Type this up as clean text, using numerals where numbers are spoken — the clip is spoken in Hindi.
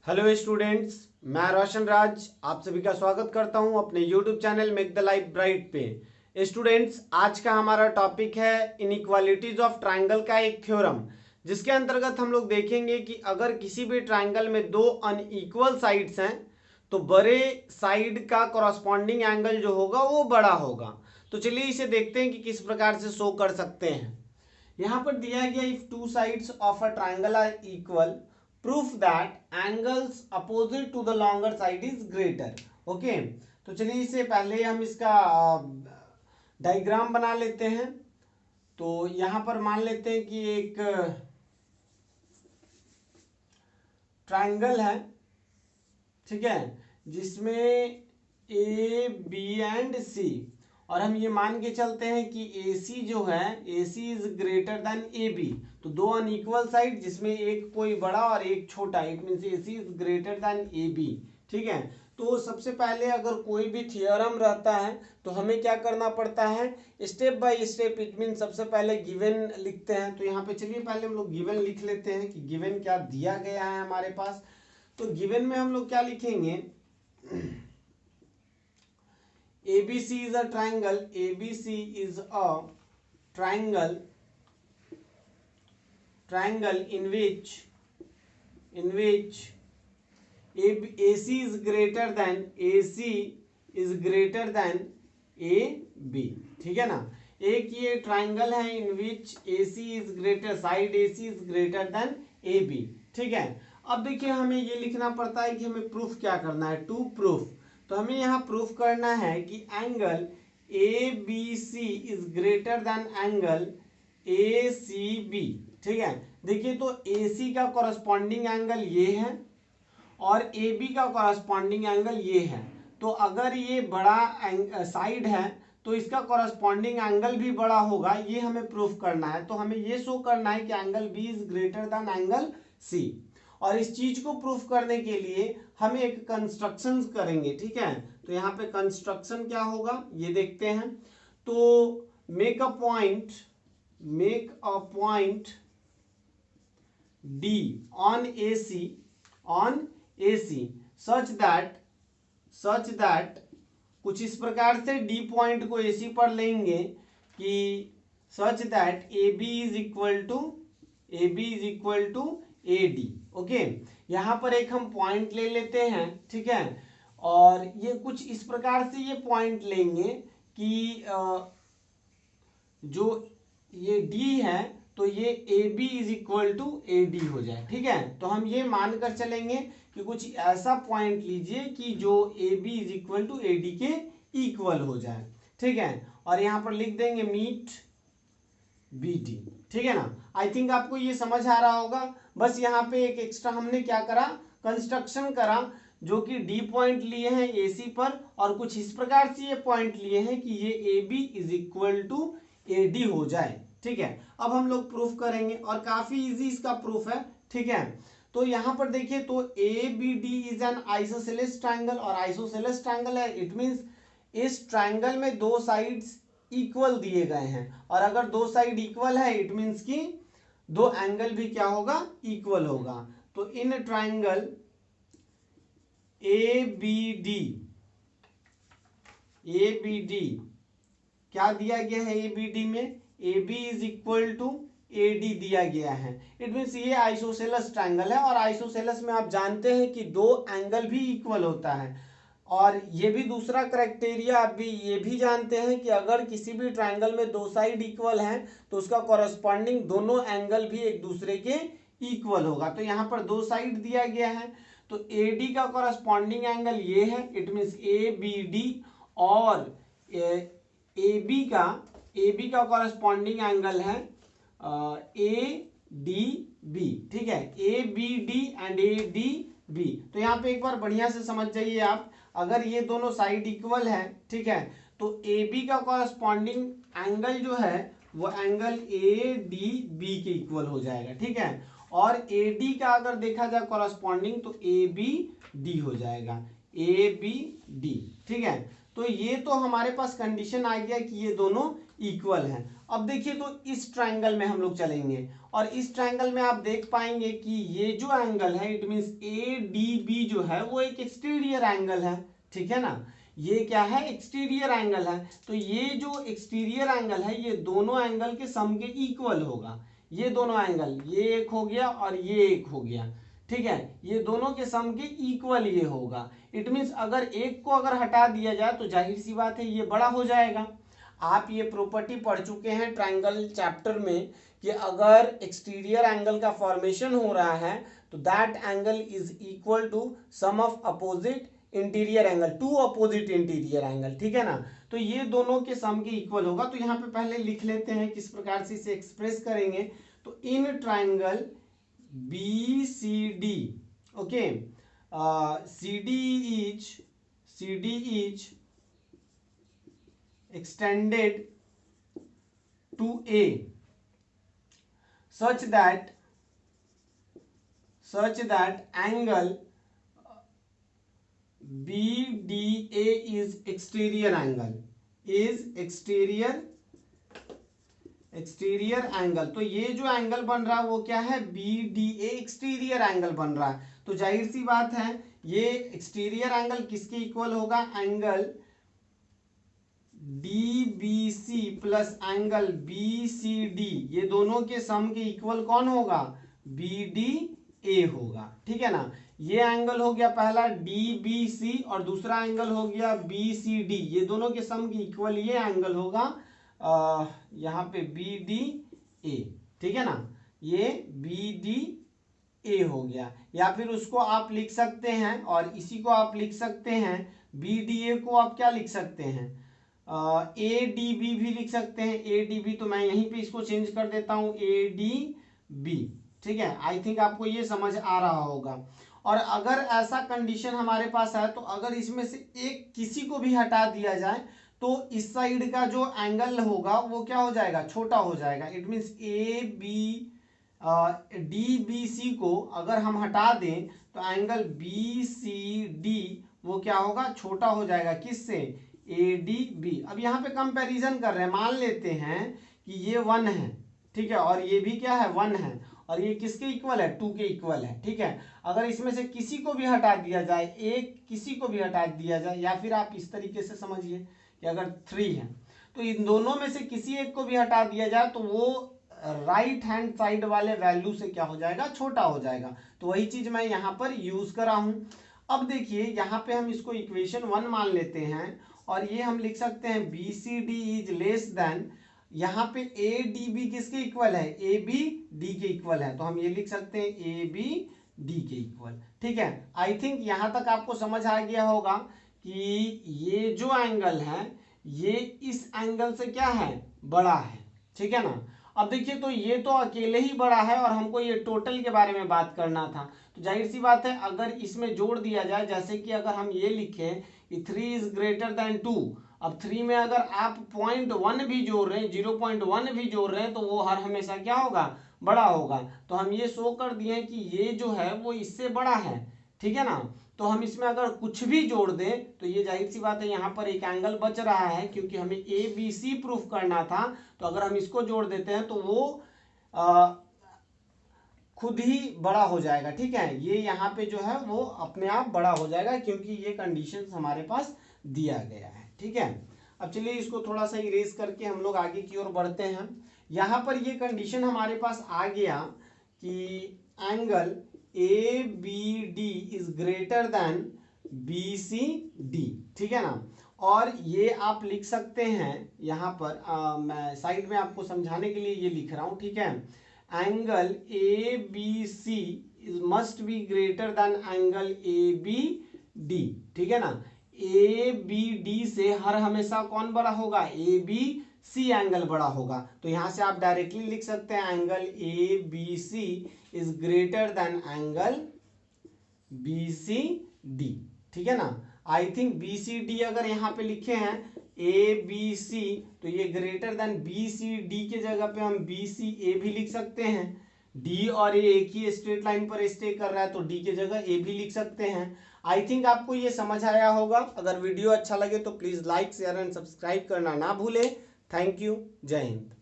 हेलो स्टूडेंट्स, मैं रोशन राज आप सभी का स्वागत करता हूं अपने YouTube channel make the life bright पे। स्टूडेंट्स, आज का हमारा टॉपिक है इनइक्वालिटीज ऑफ ट्राइंगल का एक थ्योरम, जिसके अंतर्गत हम लोग देखेंगे कि अगर किसी भी ट्राइंगल में दो अनइक्वल साइड्स हैं तो बड़े साइड का कॉरस्पॉन्डिंग एंगल जो होगा वो बड़ा होगा। तो चलिए इसे देखते हैं कि किस प्रकार से शो कर सकते हैं। यहाँ पर दिया गया if two sides of a triangle are equal proof that angles opposite to the longer side is greater. Okay, तो चलिए इससे पहले हम इसका डायग्राम बना लेते हैं। तो यहाँ पर मान लेते हैं कि एक ट्राइंगल है, ठीक है, जिसमें ए बी एंड सी, और हम ये मान के चलते हैं कि ए सी जो है A C is greater than A B. तो दो अनइक्वल साइड जिसमें एक कोई बड़ा और एक छोटा, it means A C is greater than A B. ठीक है, तो सबसे पहले अगर कोई भी थियोरम रहता है तो हमें क्या करना पड़ता है, step by step. It mean सबसे पहले गिवन लिखते हैं। तो यहाँ पे चलिए पहले हम लोग गिवन लिख लेते हैं कि गिवन क्या दिया गया है हमारे पास। तो गिवन में हम लोग क्या लिखेंगे, ABC is a triangle. ABC is a triangle in which AC is greater than AB। ठीक है ना। एक ये ट्राइंगल है इन विच AC is greater, side AC is greater than AB। ठीक है, अब देखिए हमें ये लिखना पड़ता है कि हमें प्रूफ क्या करना है, टू प्रूफ। तो हमें यहाँ प्रूफ करना है कि angle ABC is greater then angle ACB। ठीक है, देखिए तो AC का कॉरस्पॉन्डिंग एंगल ये है और AB का कॉरस्पॉन्डिंग एंगल ये है। तो अगर ये बड़ा साइड है तो इसका कॉरस्पॉन्डिंग एंगल भी बड़ा होगा, ये हमें प्रूफ करना है। तो हमें ये शो करना है कि angle B is greater then angle C। और इस चीज को प्रूफ करने के लिए हम एक कंस्ट्रक्शन करेंगे। ठीक है, तो यहाँ पे कंस्ट्रक्शन क्या होगा ये देखते हैं। तो make a point D on AC such that कुछ इस प्रकार से D पॉइंट को AC पर लेंगे कि such that AB is equal to AD। Okay, यहाँ पर एक हम पॉइंट ले लेते हैं। ठीक है, और ये कुछ इस प्रकार से ये पॉइंट लेंगे कि जो ये D है तो ये AB is equal to AD हो जाए। ठीक है, तो हम ये मानकर चलेंगे कि कुछ ऐसा पॉइंट लीजिए कि जो AB is equal to AD के इक्वल हो जाए। ठीक है, और यहाँ पर लिख देंगे मीट BD। ठीक है ना, आई थिंक आपको ये समझ आ रहा होगा। बस यहाँ पे एक एक्स्ट्रा हमने क्या करा, कंस्ट्रक्शन करा, जो कि D पॉइंट लिए हैं AC पर और कुछ इस प्रकार से ये पॉइंट लिए हैं कि ये AB is equal to AD हो जाए। ठीक है, अब हम लोग प्रूफ करेंगे और काफी इजी इसका प्रूफ है। ठीक है, तो यहाँ पर देखिए तो ABD is an isosceles triangle, और आइसोसेलेस ट्राइंगल है, इट मीन्स इस ट्राइंगल में दो साइड्स इक्वल दिए गए हैं, और अगर दो साइड इक्वल है इट मीन्स कि दो एंगल भी क्या होगा, इक्वल होगा। तो इन ट्राइंगल ABD क्या दिया गया है, ABD में AB is equal to AD दिया गया है। इट मीन्स ये आइसोसेलेस ट्राइंगल है, और आइसोसेलेस में आप जानते हैं कि दो एंगल भी इक्वल होता है। और ये भी दूसरा क्राइटेरिया आप भी ये भी जानते हैं कि अगर किसी भी ट्राइंगल में दो साइड इक्वल हैं तो उसका कॉरस्पॉन्डिंग दोनों एंगल भी एक दूसरे के इक्वल होगा। तो यहाँ पर दो साइड दिया गया है, तो AD का कॉरस्पॉन्डिंग एंगल ये है, इट मीन्स ABD, और AB का कॉरस्पॉन्डिंग एंगल है ADB। ठीक है, ABD एंड ADB। तो यहाँ पे एक बार बढ़िया से समझ जाइए आप, अगर ये दोनों साइड इक्वल है, ठीक है, तो AB का कॉरस्पॉन्डिंग एंगल जो है वो एंगल ADB के इक्वल हो जाएगा। ठीक है, और AD का अगर देखा जाए कॉरस्पॉन्डिंग तो ABD हो जाएगा, ABD। ठीक है, तो ये तो हमारे पास कंडीशन आ गया कि ये दोनों इक्वल हैं। अब देखिए तो इस ट्रायंगल में हम लोग चलेंगे और इस ट्रायंगल में आप देख पाएंगे कि ये जो एंगल है इट मींस ADB जो है वो एक एक्सटीरियर एंगल है, ठीक है ना। ये क्या है, एक्सटीरियर एंगल है। तो ये जो एक्सटीरियर एंगल है ये दोनों एंगल के सम के इक्वल होगा। ये दोनों एंगल, ये एक हो गया और ये एक हो गया, ठीक है, ये दोनों के सम के इक्वल ये होगा। इट मींस अगर एक को अगर हटा दिया जाए तो जाहिर सी बात है ये बड़ा हो जाएगा। आप ये प्रॉपर्टी पढ़ चुके हैं ट्रायंगल चैप्टर में कि अगर एक्सटीरियर एंगल का फॉर्मेशन हो रहा है तो that angle is equal to sum of opposite interior angle, two opposite interior angle, ठीक है ना। तो ये दोनों के सम के इक्वल होगा। तो यहाँ पे पहले लिख लेते हैं किस प्रकार से इसे एक्सप्रेस करेंगे। तो in triangle BCD, okay, CD is extended to A such that angle BDA is exterior angle. तो ये जो एंगल बन रहा है वो क्या है, BDA एक्सटीरियर एंगल बन रहा है। तो जाहिर सी बात है ये एक्सटीरियर एंगल किसके इक्वल होगा, angle DBC plus angle BCD, ये दोनों के सम के इक्वल कौन होगा, BDA होगा, ठीक है ना। ये एंगल हो गया पहला DBC और दूसरा एंगल हो गया BCD, ये दोनों के सम के इक्वल ये एंगल होगा यहाँ पे BDA, ठीक है ना, ये BDA हो गया। या फिर उसको आप लिख सकते हैं और इसी को आप लिख सकते हैं, BDA को आप क्या लिख सकते हैं, ADB भी लिख सकते हैं। ADB तो मैं यहीं पे इसको चेंज कर देता हूँ ADB, ठीक है। आई थिंक आपको ये समझ आ रहा होगा। और अगर ऐसा कंडीशन हमारे पास है तो अगर इसमें से एक किसी को भी हटा दिया जाए तो इस साइड का जो एंगल होगा वो क्या हो जाएगा, छोटा हो जाएगा। इट मीन्स DBC को अगर हम हटा दें तो एंगल BCD वो क्या होगा, छोटा हो जाएगा, किससे, ADB। अब यहाँ पे कंपैरिजन कर रहे हैं, मान लेते हैं कि ये 1 है, ठीक है, और ये भी क्या है, 1 है, और ये किसके इक्वल है, 2 के इक्वल है, ठीक है। अगर इसमें से किसी को भी हटा दिया जाए, एक किसी को भी हटा दिया जाए, या फिर आप इस तरीके से समझिए कि अगर 3 है तो इन दोनों में से किसी एक को भी हटा दिया जाए तो वो राइट हैंड साइड वाले वैल्यू से क्या हो जाएगा, छोटा हो जाएगा। तो वही चीज मैं यहाँ पर यूज करा हूं। अब देखिए यहाँ पे हम इसको इक्वेशन 1 मान लेते हैं और ये हम लिख सकते हैं BCD इज लेस देन, यहाँ पे ADB किसके इक्वल है, ABD के इक्वल है, तो हम ये लिख सकते हैं ABD के इक्वल, ठीक है। आई थिंक यहाँ तक आपको समझ आ गया होगा कि ये जो एंगल है ये इस एंगल से क्या है, बड़ा है, ठीक है ना। अब देखिए तो ये तो अकेले ही बड़ा है और हमको ये टोटल के बारे में बात करना था। तो जाहिर सी बात है अगर इसमें जोड़ दिया जाए, जैसे कि अगर हम ये लिखें कि 3 इज ग्रेटर देन 2, अब 3 में अगर आप 0.1 भी जोड़ रहे हैं, 0.1 भी जोड़ रहे हैं तो वो हर हमेशा क्या होगा, बड़ा होगा। तो हम ये शो कर दिए कि ये जो है वो इससे बड़ा है, ठीक है ना। तो हम इसमें अगर कुछ भी जोड़ दें तो ये जाहिर सी बात है यहाँ पर एक एंगल बच रहा है, क्योंकि हमें ABC प्रूफ करना था। तो अगर हम इसको जोड़ देते हैं तो वो खुद ही बड़ा हो जाएगा, ठीक है। ये यहाँ पे जो है वो अपने आप बड़ा हो जाएगा क्योंकि ये कंडीशन हमारे पास दिया गया है, ठीक है। अब चलिए इसको थोड़ा सा इरेज करके हम लोग आगे की ओर बढ़ते हैं। यहाँ पर ये कंडीशन हमारे पास आ गया कि angle ABD is greater then BCD, ठीक है ना। और ये आप लिख सकते हैं यहाँ पर मैं साइड में आपको समझाने के लिए ये लिख रहा हूँ, ठीक है। Angle ABC must be greater than angle ABD, ठीक है ना। ABD से हर हमेशा कौन बड़ा होगा, ABC एंगल बड़ा होगा। तो यहां से आप डायरेक्टली लिख सकते हैं angle ABC is greater then angle BCD, ठीक है ना। आई थिंक BCD अगर यहाँ पे लिखे हैं ABC तो ये ग्रेटर देन BCD के जगह पे हम BCA भी लिख सकते हैं। D और A एक ही स्ट्रेट लाइन पर स्टे कर रहा है तो D के जगह A भी लिख सकते हैं। आई थिंक आपको ये समझ आया होगा। अगर वीडियो अच्छा लगे तो please like share and subscribe करना ना भूलें। थैंक यू, जय हिंद।